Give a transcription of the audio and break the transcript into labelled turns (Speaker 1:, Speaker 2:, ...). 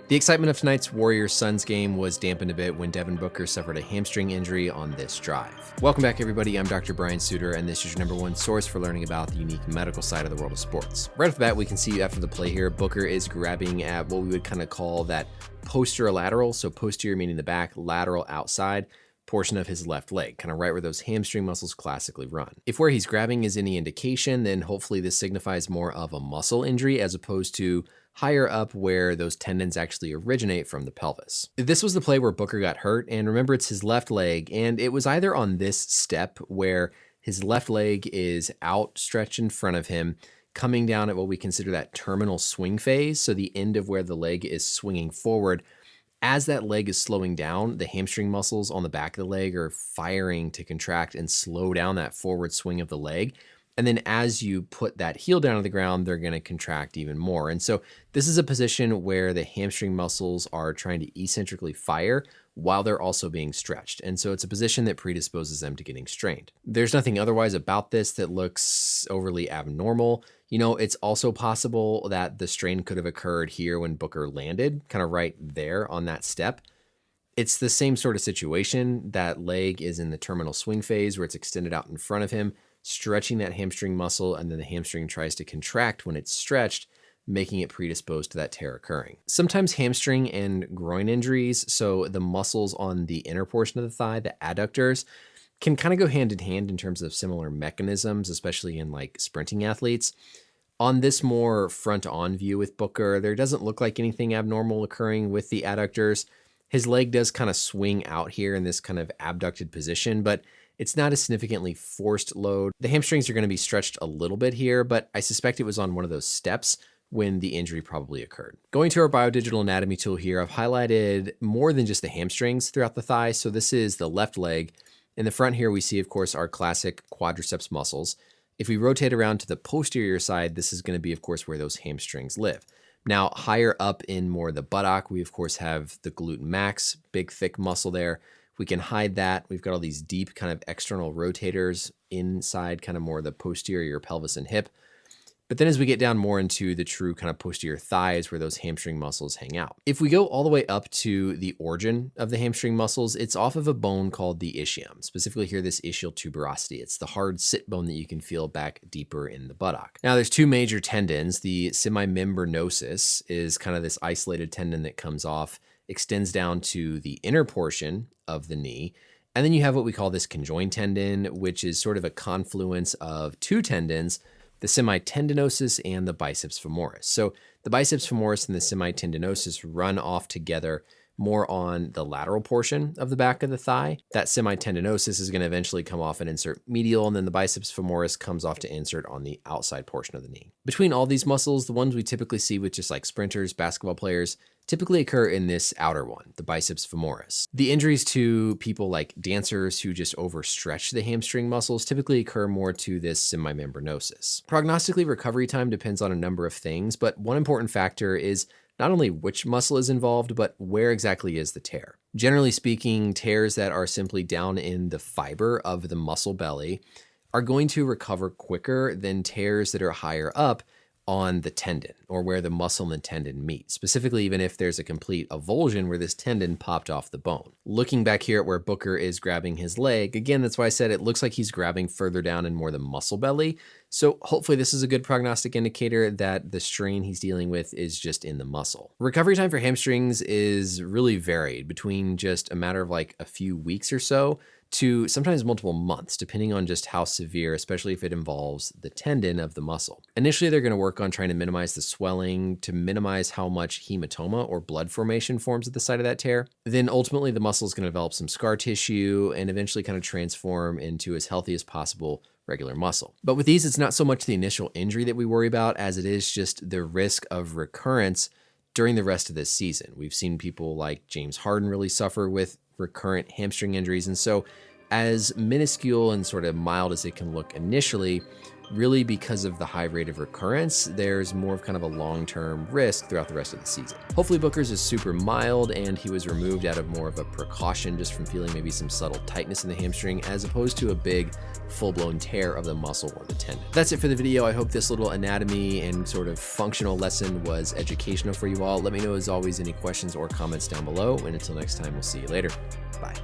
Speaker 1: The excitement of tonight's Warriors-Suns game was dampened a bit when Devin Booker suffered a hamstring injury on this drive. Welcome back, everybody. I'm Dr. Brian Sutterer, and this is your number one source for learning about the unique medical side of the world of sports. Right off the bat, we can see after the play here, Booker is grabbing at what we would kind of call that posterolateral, so posterior meaning the back, lateral outside portion of his left leg, kind of right where those hamstring muscles classically run. If where he's grabbing is any indication, then hopefully this signifies more of a muscle injury as opposed to higher up where those tendons actually originate from the pelvis. This was the play where Booker got hurt, and remember, it's his left leg, and it was either on this step where his left leg is outstretched in front of him, coming down at what we consider that terminal swing phase, so the end of where the leg is swinging forward. As that leg is slowing down, the hamstring muscles on the back of the leg are firing to contract and slow down that forward swing of the leg. And then as you put that heel down to the ground, they're going to contract even more. And so this is a position where the hamstring muscles are trying to eccentrically fire while they're also being stretched. And so it's a position that predisposes them to getting strained. There's nothing otherwise about this that looks overly abnormal. You know, it's also possible that the strain could have occurred here when Booker landed, kind of right there on that step. It's the same sort of situation. That leg is in the terminal swing phase where it's extended out in front of him, stretching that hamstring muscle, and then the hamstring tries to contract when it's stretched, making it predisposed to that tear occurring. Sometimes hamstring and groin injuries, so the muscles on the inner portion of the thigh, the adductors, can kind of go hand in hand in terms of similar mechanisms, especially in like sprinting athletes. On this more front-on view with Booker, there doesn't look like anything abnormal occurring with the adductors. His leg does kind of swing out here in this kind of abducted position, but it's not a significantly forced load. The hamstrings are going to be stretched a little bit here, but I suspect it was on one of those steps when the injury probably occurred. Going to our biodigital anatomy tool here, I've highlighted more than just the hamstrings throughout the thigh. So this is the left leg. In the front here, we see, of course, our classic quadriceps muscles. If we rotate around to the posterior side, this is going to be, of course, where those hamstrings live. Now, higher up in more the buttock, we, of course, have the glute max, big, thick muscle there. We can hide that. We've got all these deep kind of external rotators inside kind of more the posterior pelvis and hip. But then as we get down more into the true kind of posterior thighs where those hamstring muscles hang out. If we go all the way up to the origin of the hamstring muscles, it's off of a bone called the ischium, specifically here this ischial tuberosity. It's the hard sit bone that you can feel back deeper in the buttock. Now there's two major tendons. The semimembranosus is kind of this isolated tendon that comes off, extends down to the inner portion of the knee. And then you have what we call this conjoined tendon, which is sort of a confluence of two tendons, the semitendinosus and the biceps femoris. So the biceps femoris and the semitendinosus run off together more on the lateral portion of the back of the thigh. That semitendinosus is going to eventually come off and insert medial, and then the biceps femoris comes off to insert on the outside portion of the knee. Between all these muscles, the ones we typically see with just like sprinters, basketball players, typically occur in this outer one, the biceps femoris. The injuries to people like dancers who just overstretch the hamstring muscles typically occur more to this semimembranosus. Prognostically, recovery time depends on a number of things, but one important factor is not only which muscle is involved, but where exactly is the tear. Generally speaking, tears that are simply down in the fiber of the muscle belly are going to recover quicker than tears that are higher up on the tendon or where the muscle and tendon meet, specifically even if there's a complete avulsion where this tendon popped off the bone. Looking back here at where Booker is grabbing his leg, again, that's why I said it looks like he's grabbing further down in more the muscle belly. So hopefully this is a good prognostic indicator that the strain he's dealing with is just in the muscle. Recovery time for hamstrings is really varied between just a matter of like a few weeks or so to sometimes multiple months, depending on just how severe, especially if it involves the tendon of the muscle. Initially, they're going to work on trying to minimize the swelling to minimize how much hematoma or blood formation forms at the site of that tear. Then ultimately, the muscle is going to develop some scar tissue and eventually kind of transform into as healthy as possible regular muscle. But with these, it's not so much the initial injury that we worry about as it is just the risk of recurrence during the rest of this season. We've seen people like James Harden really suffer with recurrent hamstring injuries. And so as minuscule and sort of mild as it can look initially, really because of the high rate of recurrence, there's more of kind of a long-term risk throughout the rest of the season. Hopefully Booker's is super mild and he was removed out of more of a precaution just from feeling maybe some subtle tightness in the hamstring as opposed to a big full-blown tear of the muscle or the tendon. That's it for the video. I hope this little anatomy and sort of functional lesson was educational for you all. Let me know as always any questions or comments down below, and until next time, we'll see you later. Bye.